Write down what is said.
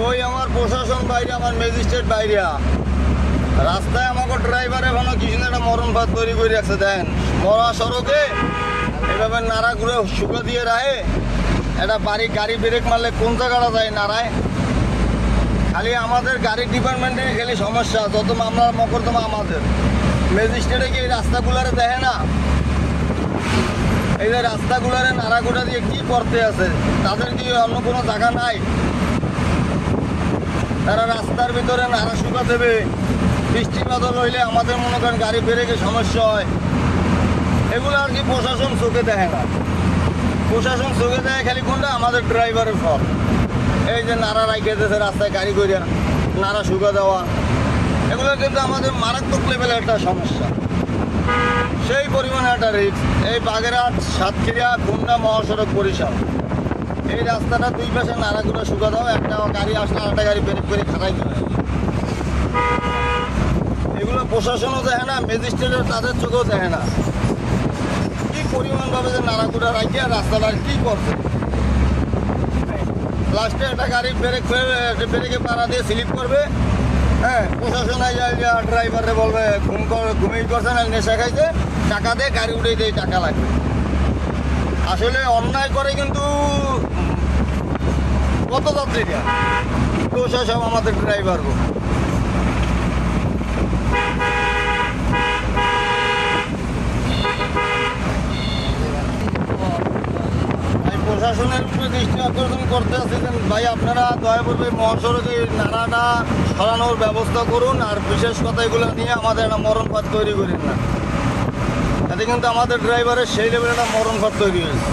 ওই আমার প্রশাসন বাইরে, আমার ম্যাজিস্ট্রেট বাইরে, রাস্তায় আমাকে ড্রাইভারে ভালো কিছু একটা মরণ ভাত তৈরি করে রাখছে। দেন মরা সড়কে এভাবে নাড়া ঘুরে শুকা দিয়ে রাখে। একটা বাড়ি গাড়ি ব্রেক মারলে কোন জায়গাটা যায় নাড়ায়। খালি আমাদের গাড়ি ডিপার্টমেন্টে খালি সমস্যা, যত মামলার মকদ্দমা আমাদের। ম্যাজিস্ট্রেটে কি এই রাস্তাগুলারে দেখে না? এই যে রাস্তাগুলারে নাড়াগুড়া দিয়ে কি করতে আছে? তাদের কি অন্য কোনো জায়গা নাই? তারা রাস্তার ভিতরে নাড়া শুকা দেবে। বৃষ্টি বাদল হইলে আমাদের মনে করেন গাড়ি ব্রেকে সমস্যা হয়। এগুলো আর কি প্রশাসন চোখে দেখে না। প্রশাসন চোখে দেয় খালি কোনটা? আমাদের ড্রাইভারের ফল। এই যে নাড়া রাখে দিয়েছে রাস্তায় গাড়ি করিয়া, নাড়া শুকা দেওয়া, এগুলো কিন্তু আমাদের মারাত্মক লেভেলের একটা সমস্যা। সেই পরিমাণে একটা রিস্ক। এই বাগেরহাট সাতক্ষীরা খুলনা মহাসড়ক বরিশাল, এই রাস্তাটা দুই পাশে নাড়াগুলো শুকা দাও। একটা গাড়ি আসলে আরেকটা গাড়ি ব্রেক করে খাটাই দেয়। এগুলো প্রশাসনও দেখে না, ম্যাজিস্ট্রেটের তাদের চোখেও দেখে না কি পরিমাণভাবে যে নাড়াগুড়া রাখি আর রাস্তাটার কী করছে। লাস্টে একটা গাড়ি ব্রেকে পাড়া দিয়ে স্লিপ করবে। হ্যাঁ, প্রশাসন ড্রাইভারে বলবে ঘুমিয়ে করছে না, নেশা খাইছে, টাকা দিয়ে গাড়ি উঠে দিয়ে টাকা লাগবে। আসলে অন্যায় করে কিন্তু কত যাত্রীরা, দোষা সব আমাদের ড্রাইভার। প্রশাসনের উপরে দৃষ্টি আকর্ষণ করতে আসছেন ভাই, আপনারা দয়া করে মহাসড়কে নাড়াটা সরানোর ব্যবস্থা করুন। আর বিশেষ কথা এগুলো নিয়ে আমাদের একটা মরণফাঁদ তৈরি করেন না। এতে কিন্তু আমাদের ড্রাইভারের সেই লেভেলে একটা মরণফাঁদ তৈরি হয়েছে।